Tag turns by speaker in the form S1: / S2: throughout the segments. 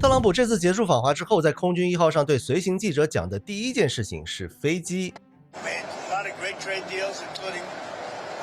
S1: 特朗普这次结束访华之后，在空军1号上对随行记者讲的第一件事情是飞机。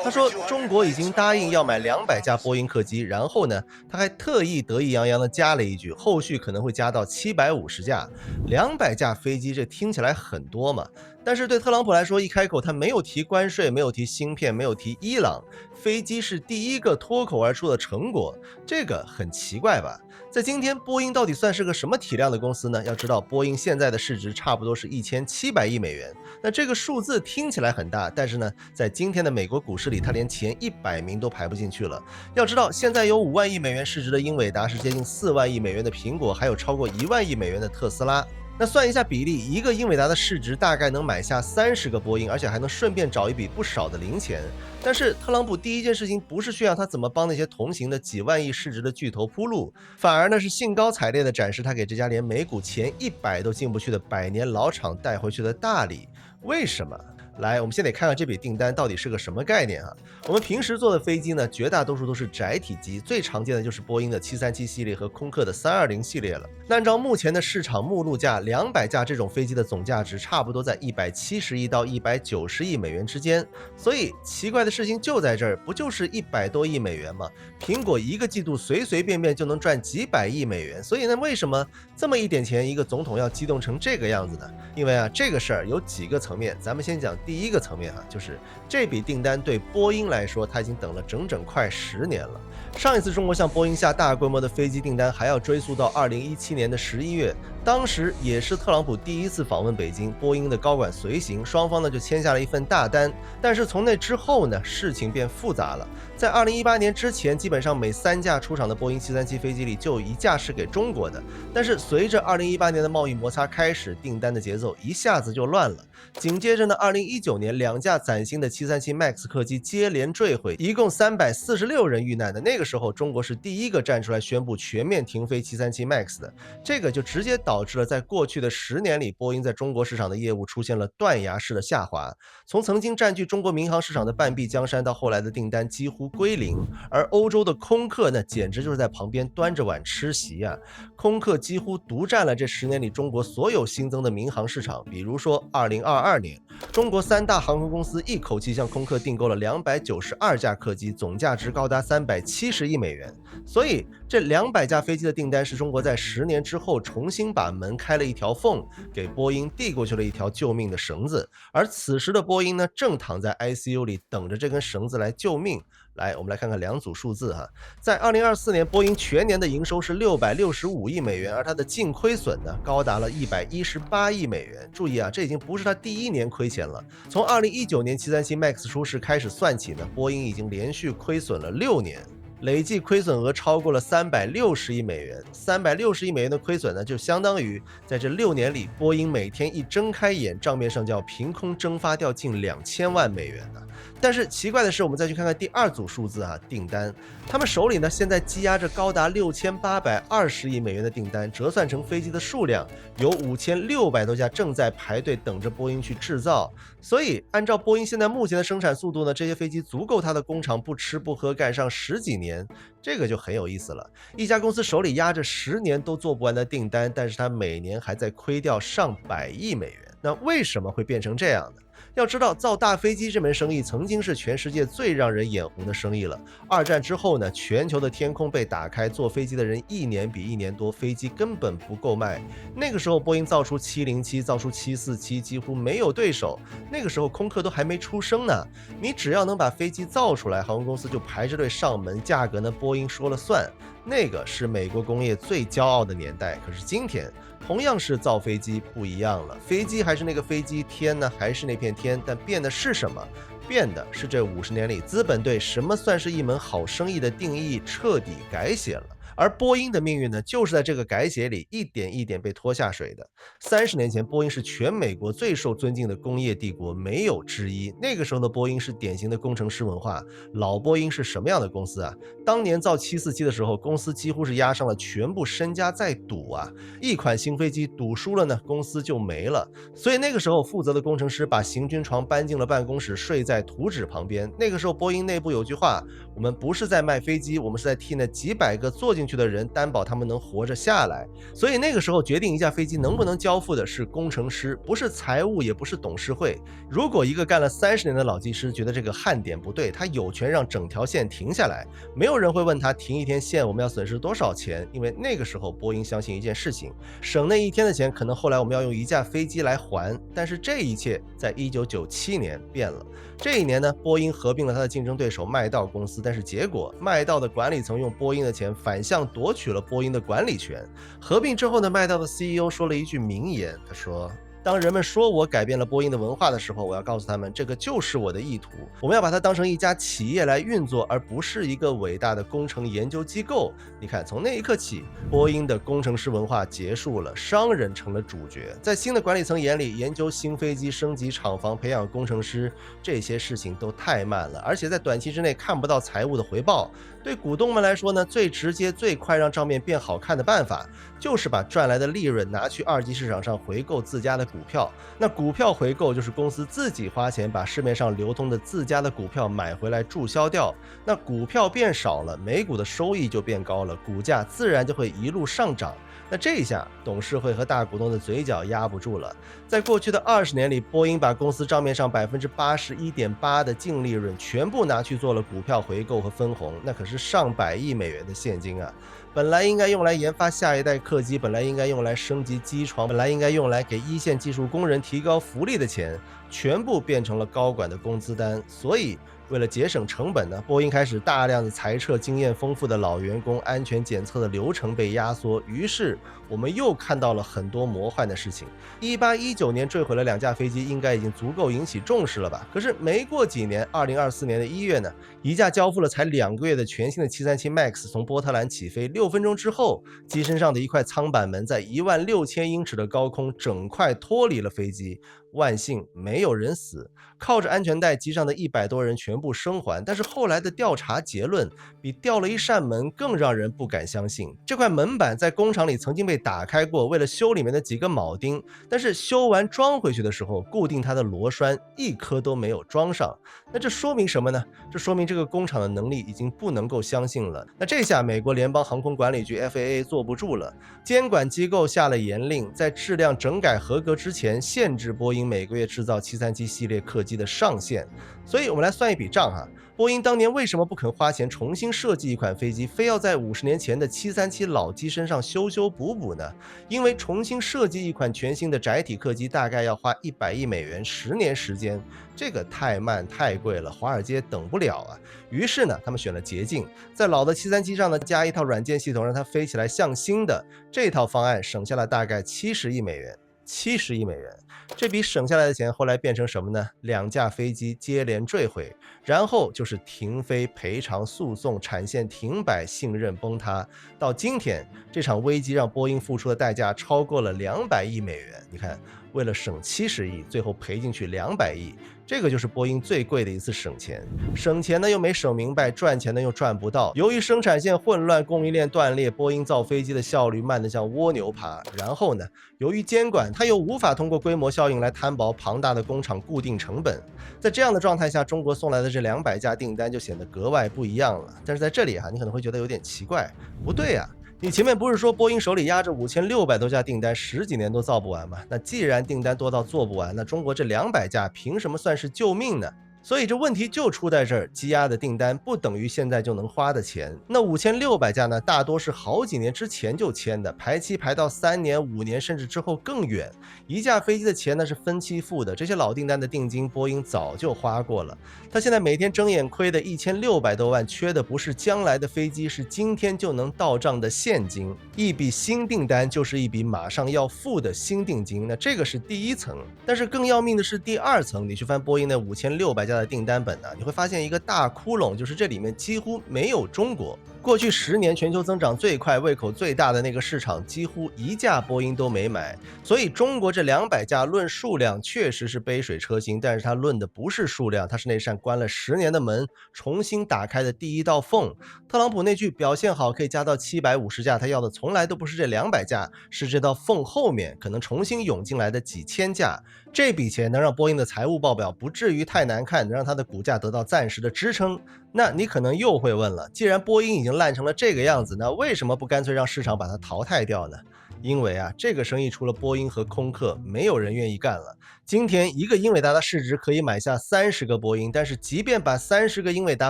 S1: 他说，中国已经答应要买200架波音客机，然后呢，他还特意得意洋洋地加了一句，后续可能会加到750架。200架飞机，这听起来很多嘛？但是对特朗普来说，一开口他没有提关税，没有提芯片，没有提伊朗，飞机是第一个脱口而出的成果，这个很奇怪吧？在今天，波音到底算是个什么体量的公司呢？要知道，波音现在的市值差不多是1700亿美元。那这个数字听起来很大，但是呢，在今天的美国股市里，它连前100名都排不进去了。要知道，现在有5万亿美元市值的英伟达，是接近4万亿美元的苹果，还有超过1万亿美元的特斯拉。那算一下比例，一个英伟达的市值大概能买下30个波音，而且还能顺便找一笔不少的零钱。但是特朗普第一件事情不是炫耀他怎么帮那些同行的几万亿市值的巨头铺路，反而呢是兴高采烈地展示他给这家连美股前100都进不去的百年老厂带回去的大礼。为什么？来，我们先得看看这笔订单到底是个什么概念啊？我们平时坐的飞机呢，绝大多数都是窄体机，最常见的就是波音的737系列和空客的320系列了。那按照目前的市场目录价，200架这种飞机的总价值差不多在170亿到190亿美元之间。所以奇怪的事情就在这儿，不就是100多亿美元吗？苹果一个季度随随便便就能赚几百亿美元，所以呢，为什么这么一点钱，一个总统要激动成这个样子呢？因为啊，这个事儿有几个层面，咱们先讲第一个层面啊，就是这笔订单对波音来说，它已经等了整整快10年了。上一次中国向波音下大规模的飞机订单，还要追溯到2017年的11月，当时也是特朗普第一次访问北京，波音的高管随行，双方呢就签下了一份大单。但是从那之后呢，事情变复杂了。在2018年之前，基本上每3架出厂的波音737飞机里就有1架是给中国的。但是随着2018年的贸易摩擦开始，订单的节奏一下子就乱了。紧接着呢，2019年2架崭新的737 MAX 客机接连坠毁，一共346人遇难的。那个时候，中国是第一个站出来宣布全面停飞737 MAX 的。这个就直接导致了在过去的10年里，波音在中国市场的业务出现了断崖式的下滑。从曾经占据中国民航市场的半壁江山，到后来的订单几乎归零。而欧洲的空客呢，简直就是在旁边端着碗吃席啊！空客几乎独占了这10年里中国所有新增的民航市场。比如说2022年，中国3大航空公司一口气向空客订购了292架客机，总价值高达370亿美元。所以这200架飞机的订单是中国在10年之后重新把门开了一条缝，给波音递过去了一条救命的绳子。而此时的波音呢，正躺在 ICU 里等着这根绳子来救命。来，我们来看看2组数字哈。在2024年，波音全年的营收是665亿美元，而它的净亏损呢，高达了118亿美元。注意啊，这已经不是它第一年亏钱了。从2019年737 MAX 出事开始算起呢，波音已经连续亏损了6年。累计亏损额超过了360亿美元，360亿美元的亏损呢，就相当于在这6年里，波音每天一睁开眼，账面上就要凭空蒸发掉近2000万美元呢。但是奇怪的是，我们再去看看第2组数字啊，订单，他们手里呢现在积压着高达6820亿美元的订单，折算成飞机的数量，有5600多架正在排队等着波音去制造。所以按照波音现在目前的生产速度呢，这些飞机足够它的工厂不吃不喝干上10几年，这个就很有意思了。一家公司手里压着10年都做不完的订单，但是它每年还在亏掉上百亿美元。那为什么会变成这样呢？要知道，造大飞机这门生意曾经是全世界最让人眼红的生意了。2战之后呢，全球的天空被打开，坐飞机的人一年比一年多，飞机根本不够卖。那个时候，波音造出707，造出747，几乎没有对手。那个时候，空客都还没出生呢。你只要能把飞机造出来，航空公司就排着队上门，价格呢，波音说了算。那个是美国工业最骄傲的年代。可是今天，同样是造飞机，不一样了。飞机还是那个飞机，天呢还是那片天，但变的是什么？变的是这50年里，资本对什么算是一门好生意的定义彻底改写了。而波音的命运呢，就是在这个改写里一点一点被拖下水的。30年前，波音是全美国最受尊敬的工业帝国，没有之一。那个时候的波音是典型的工程师文化。老波音是什么样的公司啊？当年造747的时候，公司几乎是押上了全部身家在赌啊！一款新飞机赌输了呢，公司就没了。所以那个时候，负责的工程师把行军床搬进了办公室，睡在图纸旁边。那个时候，波音内部有句话：我们不是在卖飞机，我们是在替那几百个坐进进去的人担保他们能活着下来。所以那个时候决定一架飞机能不能交付的是工程师，不是财务，也不是董事会。如果一个干了30年的老技师觉得这个焊点不对，他有权让整条线停下来，没有人会问他停一天线我们要损失多少钱，因为那个时候波音相信一件事情，省那一天的钱可能后来我们要用一架飞机来还。但是这一切在1997年变了。这一年呢，波音合并了它的竞争对手麦道公司，但是结果麦道的管理层用波音的钱反向夺取了波音的管理权。合并之后呢，麦道的 CEO 说了一句名言，他说，当人们说我改变了波音的文化的时候，我要告诉他们，这个就是我的意图。我们要把它当成一家企业来运作，而不是一个伟大的工程研究机构。你看，从那一刻起，波音的工程师文化结束了，商人成了主角。在新的管理层眼里，研究新飞机、升级厂房、培养工程师，这些事情都太慢了，而且在短期之内看不到财务的回报。对股东们来说呢，最直接、最快让账面变好看的办法，就是把赚来的利润拿去二级市场上回购自家的股票。那股票回购就是公司自己花钱把市面上流通的自家的股票买回来注销掉。那股票变少了，每股的收益就变高了，股价自然就会一路上涨。那这一下，董事会和大股东的嘴角压不住了。在过去的20年里，波音把公司账面上81.8%的净利润全部拿去做了股票回购和分红，那可是上百亿美元的现金啊！本来应该用来研发下一代客机，本来应该用来升级机床，本来应该用来给一线技术工人提高福利的钱，全部变成了高管的工资单。所以为了节省成本呢，波音开始大量的裁撤经验丰富的老员工，安全检测的流程被压缩，于是我们又看到了很多魔幻的事情。18、19年坠毁了2架飞机，应该已经足够引起重视了吧？可是没过几年，2024年的1月呢，一架交付了才2个月的全新的737 MAX 从波特兰起飞，6分钟之后，机身上的一块舱板门在16000英尺的高空整块脱离了飞机。万幸没有人死，靠着安全带机上的100多人全部生还。但是后来的调查结论比掉了一扇门更让人不敢相信。这块门板在工厂里曾经被打开过，为了修里面的几个铆钉，但是修完装回去的时候，固定它的螺栓一颗都没有装上。那这说明什么呢？这说明这个工厂的能力已经不能够相信了。那这下美国联邦航空管理局 FAA 坐不住了，监管机构下了严令，在质量整改合格之前，限制波音每个月制造737系列客机的上限。所以我们来算一笔账哈，波音当年为什么不肯花钱重新设计一款飞机，非要在50年前的737老机身上修修补补呢？因为重新设计一款全新的载体客机大概要花100亿美元，10年时间，这个太慢太贵了，华尔街等不了啊。于是呢，他们选了捷径，在老的737上呢加一套软件系统，让它飞起来像新的。这套方案省下了大概70亿美元。70亿美元，这笔省下来的钱后来变成什么呢？2架飞机接连坠毁，然后就是停飞、赔偿诉讼、产线停摆、信任崩塌。到今天，这场危机让波音付出的代价超过了200亿美元。你看，为了省70亿，最后赔进去200亿。这个就是波音最贵的一次省钱，省钱呢又没省明白，赚钱呢又赚不到。由于生产线混乱，供应链断裂，波音造飞机的效率慢得像蜗牛爬。然后呢，由于监管，它又无法通过规模效应来摊薄庞大的工厂固定成本。在这样的状态下，中国送来的这200架订单就显得格外不一样了。但是在这里你可能会觉得有点奇怪，不对啊。你前面不是说波音手里压着5600多架订单，10几年都造不完吗？那既然订单多到做不完，那中国这200架凭什么算是救命呢？所以这问题就出在这儿，积压的订单不等于现在就能花的钱。那5600架呢，大多是好几年之前就签的，排期排到3年、5年甚至之后更远。一架飞机的钱呢是分期付的，这些老订单的定金，波音早就花过了。他现在每天睁眼亏的1600多万，缺的不是将来的飞机，是今天就能到账的现金。一笔新订单就是一笔马上要付的新定金，那这个是第一层。但是更要命的是第二层，你去翻波音的5600架的订单本你会发现一个大窟窿，就是这里面几乎没有中国。过去10年全球增长最快、胃口最大的那个市场，几乎一架波音都没买。所以中国这200架论数量确实是杯水车薪，但是它论的不是数量，它是那扇关了10年的门重新打开的第一道缝。特朗普那句表现好可以加到750架，他要的从来都不是这200架，是这道缝后面可能重新涌进来的几千架。这笔钱能让波音的财务报表不至于太难看，能让它的股价得到暂时的支撑。那你可能又会问了，既然波音已经烂成了这个样子，那为什么不干脆让市场把它淘汰掉呢？因为这个生意除了波音和空客，没有人愿意干了。今天一个英伟达的市值可以买下30个波音，但是即便把30个英伟达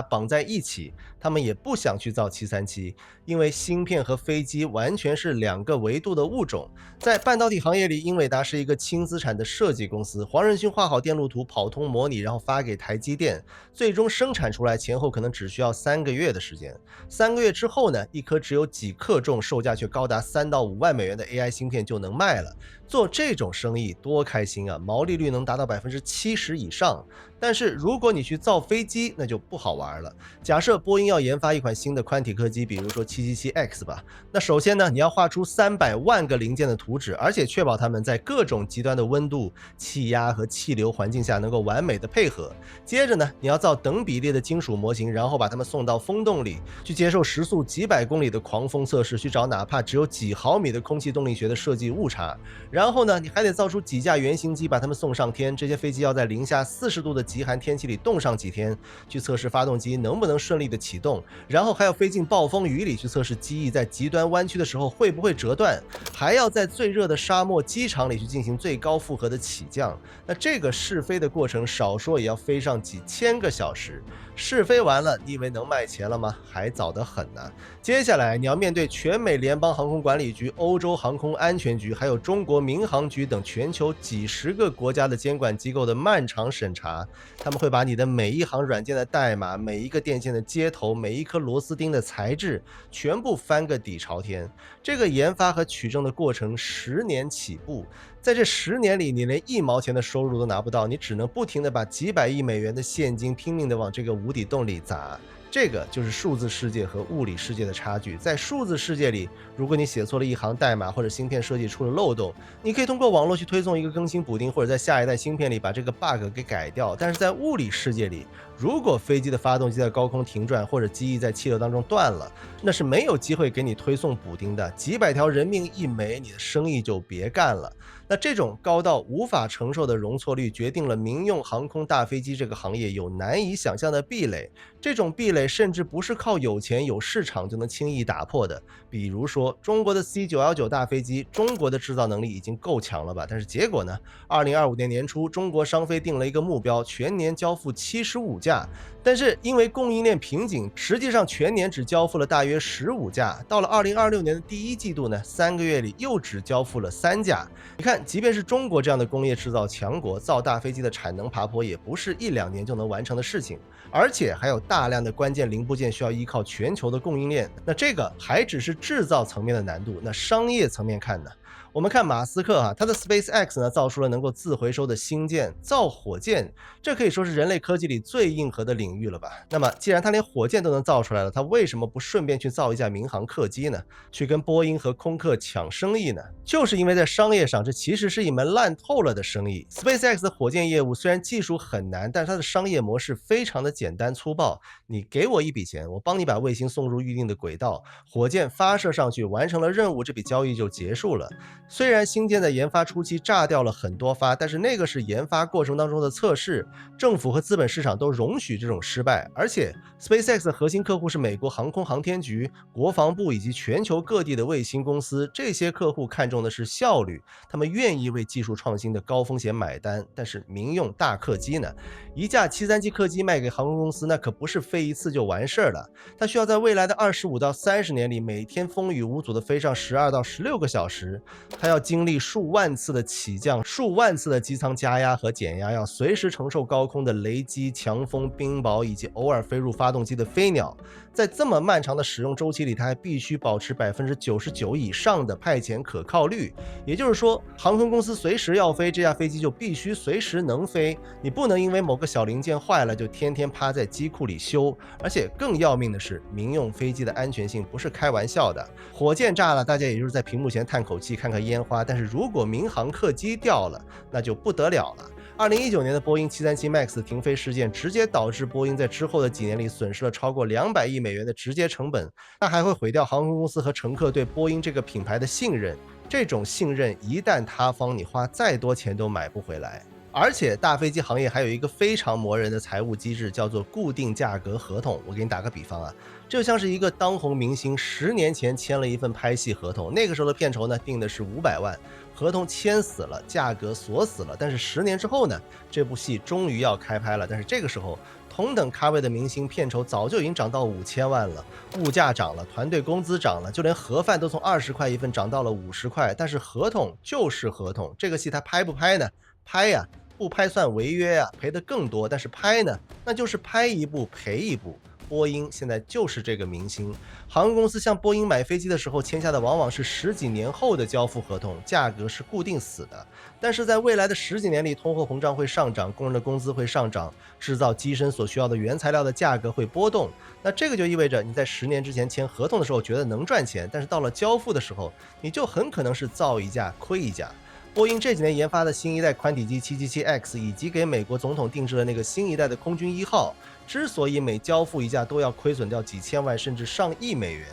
S1: 绑在一起，他们也不想去造737，因为芯片和飞机完全是2个维度的物种。在半导体行业里，英伟达是一个轻资产的设计公司，黄仁勋画好电路图，跑通模拟，然后发给台积电，最终生产出来前后可能只需要3个月的时间。3个月之后呢，一颗只有几克重，售价却高达3到5万美元的 AI 芯片就能卖了。做这种生意多开心啊，毛利率能达到70%以上。但是如果你去造飞机，那就不好玩了。假设波音要研发一款新的宽体客机，比如说 777X 吧，那首先呢，你要画出300万个零件的图纸，而且确保它们在各种极端的温度、气压和气流环境下能够完美的配合。接着呢，你要造等比例的金属模型，然后把它们送到风洞里，去接受时速几百公里的狂风测试，去找哪怕只有几毫米的空气动力学的设计误差。然后呢，你还得造出几架原型机，把它们送上天。这些飞机要在-40度的极寒天气里冻上几天，去测试发动机能不能顺利的启动，然后还要飞进暴风雨里去测试机翼在极端弯曲的时候会不会折断，还要在最热的沙漠机场里去进行最高负荷的起降。那这个试飞的过程少说也要飞上几千个小时。试飞完了，你以为能卖钱了吗？还早得很呢。接下来你要面对全美联邦航空管理局、欧洲航空安全局，还有中国民航局等全球几十个国家的监管机构的漫长审查。他们会把你的每一行软件的代码、每一个电线的接头、每一颗螺丝钉的材质，全部翻个底朝天。这个研发和取证的过程10年起步，在这10年里，你连1毛钱的收入都拿不到，你只能不停地把几百亿美元的现金拼命地往这个无底洞里砸。这个就是数字世界和物理世界的差距。在数字世界里，如果你写错了一行代码或者芯片设计出了漏洞，你可以通过网络去推送一个更新补丁，或者在下一代芯片里把这个 bug 给改掉。但是在物理世界里，如果飞机的发动机在高空停转，或者机翼在气流当中断了，那是没有机会给你推送补丁的，几百条人命一没，你的生意就别干了。那这种高到无法承受的容错率，决定了民用航空大飞机这个行业有难以想象的壁垒。这种壁垒甚至不是靠有钱有市场就能轻易打破的。比如说中国的 C919 大飞机，中国的制造能力已经够强了吧？但是结果呢？2025年年初，中国商飞定了一个目标，全年交付75架。但是因为供应链瓶颈，实际上全年只交付了大约15架。到了2026年的第1季度呢，3个月里又只交付了3架。你看，即便是中国这样的工业制造强国，造大飞机的产能爬坡也不是1-2年就能完成的事情，而且还有大量的关键零部件需要依靠全球的供应链。那这个还只是制造层面的难度，那商业层面看呢？我们看马斯克他的 SpaceX 呢造出了能够自回收的星舰，造火箭，这可以说是人类科技里最硬核的领域了吧？那么既然他连火箭都能造出来了，他为什么不顺便去造一架民航客机呢？去跟波音和空客抢生意呢？就是因为在商业上，这其实是一门烂透了的生意。SpaceX 的火箭业务虽然技术很难，但是它的商业模式非常的简单粗暴。你给我一笔钱，我帮你把卫星送入预定的轨道，火箭发射上去，完成了任务，这笔交易就结束了。虽然星舰在研发初期炸掉了很多发，但是那个是研发过程当中的测试，政府和资本市场都容许这种失败。而且 SpaceX 的核心客户是美国航空航天局、国防部以及全球各地的卫星公司，这些客户看重的是效率，他们愿意为技术创新的高风险买单。但是民用大客机呢？一架737客机卖给航空公司，那可不是飞一次就完事儿了，它需要在未来的25到30年里，每天风雨无阻的飞上12到16个小时，它要经历数万次的起降，数万次的机舱加压和减压，要随时承受高空的雷击、强风、冰雹以及偶尔飞入发动机的飞鸟。在这么漫长的使用周期里，它还必须保持99%以上的派遣可靠率。也就是说，航空公司随时要飞，这架飞机就必须随时能飞。你不能因为某个小零件坏了就天天趴在机库里修。而且更要命的是，民用飞机的安全性不是开玩笑的。火箭炸了，大家也就是在屏幕前叹口气，看看烟花。但是如果民航客机掉了，那就不得了了。2019年的波音737 MAX 停飞事件，直接导致波音在之后的几年里损失了超过200亿美元的直接成本，它还会毁掉航空公司和乘客对波音这个品牌的信任。这种信任一旦塌方，你花再多钱都买不回来。而且大飞机行业还有一个非常磨人的财务机制，叫做固定价格合同。我给你打个比方啊，就像是一个当红明星10年前签了一份拍戏合同，那个时候的片酬呢定的是500万，合同签死了，价格锁死了，但是10年之后呢，这部戏终于要开拍了，但是这个时候同等咖位的明星片酬早就已经涨到5000万了，物价涨了，团队工资涨了，就连盒饭都从20块一份涨到了50块，但是合同就是合同，这个戏他拍不拍呢？拍呀，不拍算违约呀，赔的更多，但是拍呢，那就是拍一部赔一部。波音现在就是这个明星，航空公司向波音买飞机的时候签下的往往是10几年后的交付合同，价格是固定死的。但是在未来的10几年里，通货膨胀会上涨，工人的工资会上涨，制造机身所需要的原材料的价格会波动。那这个就意味着你在10年之前签合同的时候觉得能赚钱，但是到了交付的时候，你就很可能是造一架亏一架。波音这几年研发的新一代宽体机 777X， 以及给美国总统定制的那个新一代的空军1号，之所以每交付一架都要亏损掉几千万甚至上亿美元，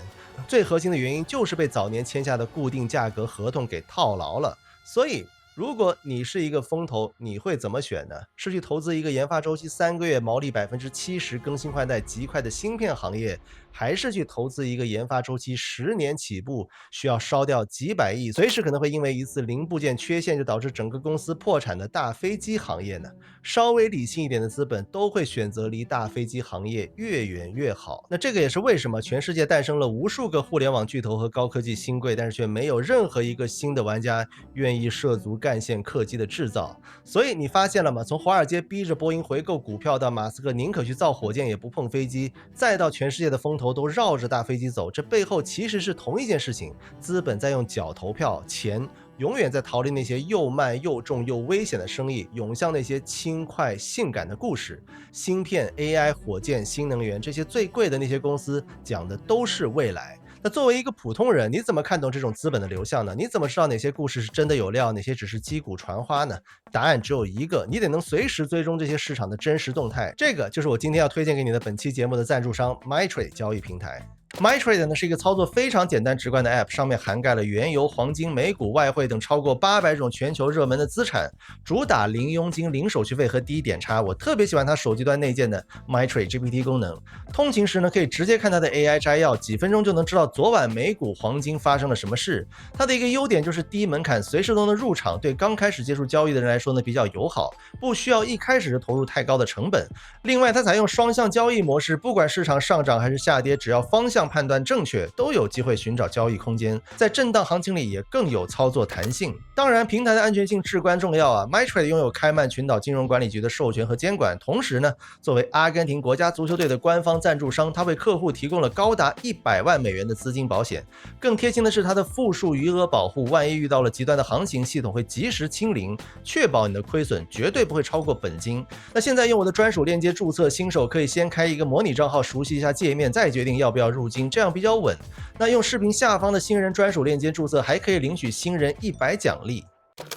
S1: 最核心的原因就是被早年签下的固定价格合同给套牢了。所以如果你是一个风投，你会怎么选呢？是去投资一个研发周期3个月、毛利70%、更新换代极快的芯片行业，还是去投资一个研发周期10年起步、需要烧掉几百亿、随时可能会因为一次零部件缺陷就导致整个公司破产的大飞机行业呢？稍微理性一点的资本都会选择离大飞机行业越远越好。那这个也是为什么全世界诞生了无数个互联网巨头和高科技新贵，但是却没有任何一个新的玩家愿意涉足干线客机的制造。所以你发现了吗？从华尔街逼着波音回购股票，到马斯克宁可去造火箭也不碰飞机，再到全世界的风投都绕着大飞机走，这背后其实是同一件事情：资本在用脚投票，钱永远在逃离那些又慢又重又危险的生意，涌向那些轻快性感的故事。芯片、AI、火箭、新能源，这些最贵的那些公司讲的都是未来。那作为一个普通人，你怎么看懂这种资本的流向呢？你怎么知道哪些故事是真的有料，哪些只是击鼓传花呢？答案只有一个，你得能随时追踪这些市场的真实动态。这个就是我今天要推荐给你的本期节目的赞助商 MyTrade 交易平台。MyTrade 呢是一个操作非常简单直观的 App， 上面涵盖了原油、黄金、美股、外汇等超过800种全球热门的资产，主打零佣金、零手续费和低点差。我特别喜欢它手机端内建的 MyTrade GPT 功能，通勤时呢可以直接看它的 AI 摘要，几分钟就能知道昨晚美股、黄金发生了什么事。它的一个优点就是低门槛，随时都能入场，对刚开始接触交易的人来说呢比较友好，不需要一开始就投入太高的成本。另外，它采用双向交易模式，不管市场上涨还是下跌，只要方向判断正确，都有机会寻找交易空间，在震荡行情里也更有操作弹性。当然，平台的安全性至关重要啊 ！MyTrade 拥有开曼群岛金融管理局的授权和监管，同时呢，作为阿根廷国家足球队的官方赞助商，它为客户提供了高达100万美元的资金保险。更贴心的是，它的负数余额保护，万一遇到了极端的行情，系统会及时清零，确保你的亏损绝对不会超过本金。那现在用我的专属链接注册，新手可以先开一个模拟账号，熟悉一下界面，再决定要不要入金，这样比较稳。那用视频下方的新人专属链接注册，还可以领取新人100奖励。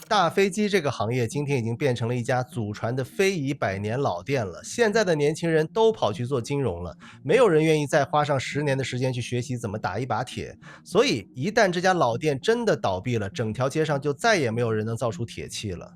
S1: 大飞机这个行业今天已经变成了一家祖传的非遗百年老店了，现在的年轻人都跑去做金融了，没有人愿意再花上10年的时间去学习怎么打一把铁。所以一旦这家老店真的倒闭了，整条街上就再也没有人能造出铁器了。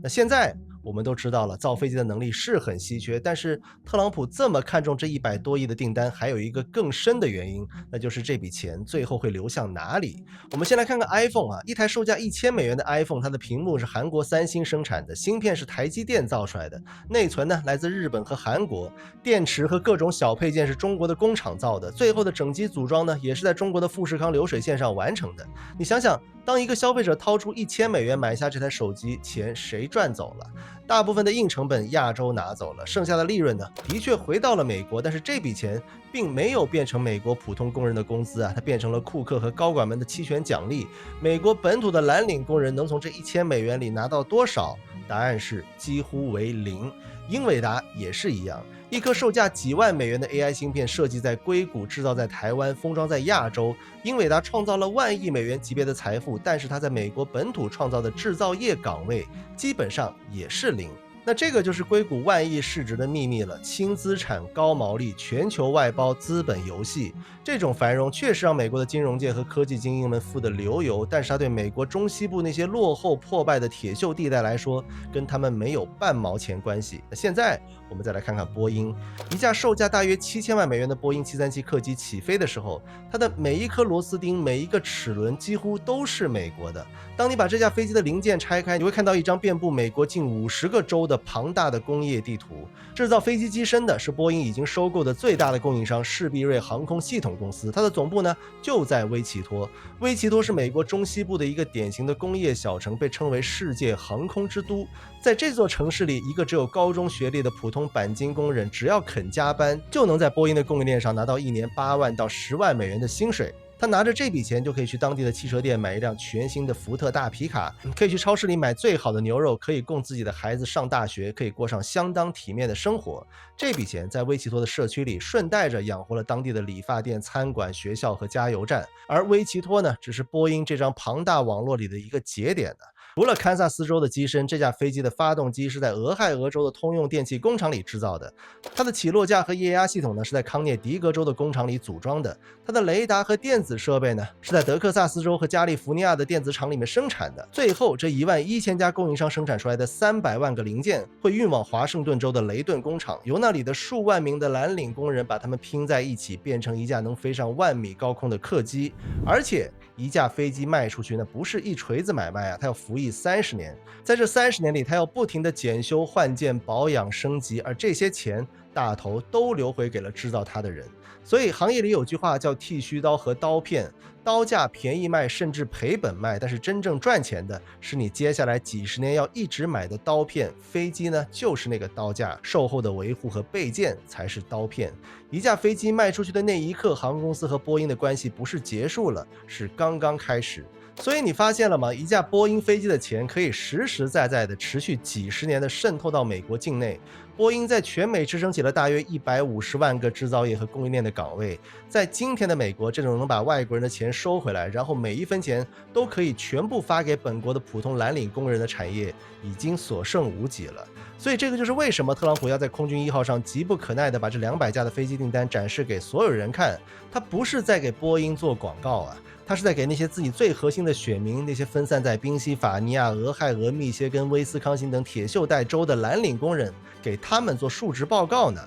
S1: 那现在我们都知道了，造飞机的能力是很稀缺，但是特朗普这么看重这100多亿的订单，还有一个更深的原因，那就是这笔钱最后会流向哪里。我们先来看看 iPhone 啊，一台售价1000美元的 iPhone， 它的屏幕是韩国三星生产的，芯片是台积电造出来的，内存呢来自日本和韩国，电池和各种小配件是中国的工厂造的，最后的整机组装呢也是在中国的富士康流水线上完成的。你想想，当一个消费者掏出1000美元买下这台手机，钱谁赚走了？大部分的硬成本亚洲拿走了，剩下的利润呢，的确回到了美国，但是这笔钱并没有变成美国普通工人的工资啊，它变成了库克和高管们的期权奖励。美国本土的蓝领工人能从这1000美元里拿到多少？答案是几乎为0。英伟达也是一样，一颗售价几万美元的 AI 芯片设计在硅谷，制造在台湾，封装在亚洲。英伟达创造了1万亿美元级别的财富，但是它在美国本土创造的制造业岗位基本上也是0。那这个就是硅谷万亿市值的秘密了，轻资产、高毛利、全球外包、资本游戏，这种繁荣确实让美国的金融界和科技精英们富得流油，但是它对美国中西部那些落后破败的铁锈地带来说，跟他们没有半毛钱关系。那现在我们再来看看波音，一架售价大约7000万美元的波音737客机起飞的时候，它的每一颗螺丝钉、每一个齿轮几乎都是美国的。当你把这架飞机的零件拆开，你会看到一张遍布美国近50个州的庞大的工业地图。制造飞机机身的是波音已经收购的最大的供应商士必瑞航空系统公司，它的总部呢就在威奇托。威奇托是美国中西部的一个典型的工业小城，被称为世界航空之都。在这座城市里，一个只有高中学历的普通钣金工人，只要肯加班，就能在波音的供应链上拿到1年8万到10万美元的薪水。他拿着这笔钱就可以去当地的汽车店买一辆全新的福特大皮卡，可以去超市里买最好的牛肉，可以供自己的孩子上大学，可以过上相当体面的生活。这笔钱在威奇托的社区里顺带着养活了当地的理发店、餐馆、学校和加油站，而威奇托呢，只是波音这张庞大网络里的一个节点呢。除了堪萨斯州的机身，这架飞机的发动机是在俄亥俄州的通用电气工厂里制造的，它的起落架和液压系统呢是在康涅狄格州的工厂里组装的，它的雷达和电子设备呢是在德克萨斯州和加利福尼亚的电子厂里面生产的。最后，这11000家供应商生产出来的300万个零件会运往华盛顿州的雷顿工厂，由那里的数万名的蓝领工人把它们拼在一起，变成一架能飞上10000米高空的客机。而且一架飞机卖出去，那不是一锤子买卖啊，它要服役30年，在这30年里，它要不停的检修、换件、保养、升级，而这些钱大头都流回给了制造它的人。所以行业里有句话叫剃须刀和刀片，刀价便宜卖甚至赔本卖，但是真正赚钱的是你接下来几十年要一直买的刀片。飞机呢就是那个刀架，售后的维护和备件才是刀片。一架飞机卖出去的那一刻，航空公司和波音的关系不是结束了，是刚刚开始。所以你发现了吗？一架波音飞机的钱可以实实在在的持续几十年的渗透到美国境内。波音在全美支撑起了大约150万个制造业和供应链的岗位。在今天的美国，这种能把外国人的钱收回来，然后每一分钱都可以全部发给本国的普通蓝领工人的产业，已经所剩无几了。所以这个就是为什么特朗普要在空军1号上急不可耐地把这200架的飞机订单展示给所有人看。他不是在给波音做广告啊，他是在给那些自己最核心的选民，那些分散在宾夕法尼亚、俄亥俄、密歇根、威斯康辛等铁锈带州的蓝领工人，给他们做述职报告呢。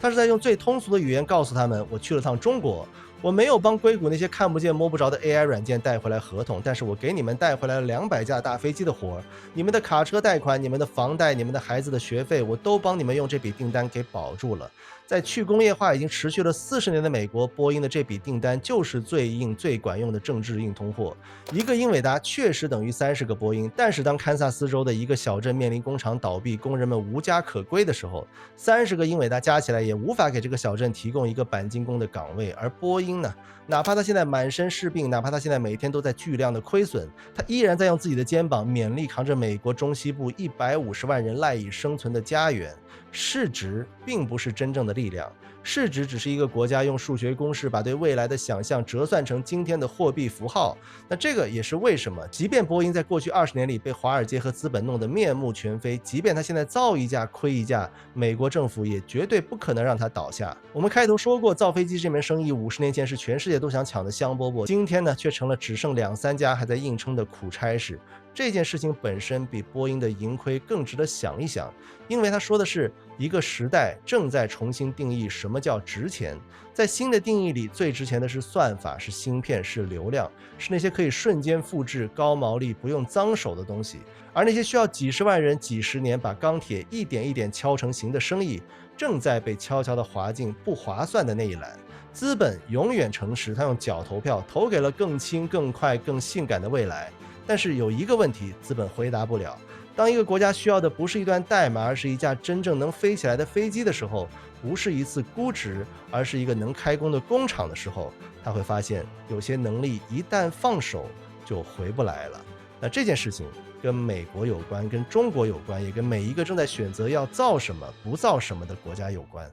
S1: 他是在用最通俗的语言告诉他们，我去了趟中国，我没有帮硅谷那些看不见摸不着的 AI 软件带回来合同，但是我给你们带回来了200架大飞机的活，你们的卡车贷款、你们的房贷、你们的孩子的学费，我都帮你们用这笔订单给保住了。在去工业化已经持续了40年的美国，波音的这笔订单就是最硬最管用的政治硬通货。一个英伟达确实等于30个波音，但是当堪萨斯州的一个小镇面临工厂倒闭，工人们无家可归的时候，30个英伟达加起来也无法给这个小镇提供一个钣金工的岗位。而波音呢，哪怕他现在满身是病，哪怕他现在每天都在巨量的亏损，他依然在用自己的肩膀勉力扛着美国中西部150万人赖以生存的家园。市值并不是真正的力量，市值只是一个国家用数学公式把对未来的想象折算成今天的货币符号。那这个也是为什么即便波音在过去20年里被华尔街和资本弄得面目全非，即便他现在造一架亏一架，美国政府也绝对不可能让他倒下。我们开头说过，造飞机这门生意50年前是全世界都想抢的香饽饽，今天呢却成了只剩2-3家还在硬撑的苦差事。这件事情本身比波音的盈亏更值得想一想，因为它说的是一个时代正在重新定义什么叫值钱。在新的定义里，最值钱的是算法，是芯片，是流量，是那些可以瞬间复制、高毛利、不用脏手的东西。而那些需要几十万人、几十年把钢铁一点一点敲成型的生意，正在被悄悄地划进不划算的那一栏。资本永远诚实，他用脚投票，投给了更轻、更快、更性感的未来。但是有一个问题，资本回答不了。当一个国家需要的不是一段代码，而是一架真正能飞起来的飞机的时候，不是一次估值，而是一个能开工的工厂的时候，他会发现有些能力一旦放手就回不来了。那这件事情跟美国有关，跟中国有关，也跟每一个正在选择要造什么不造什么的国家有关。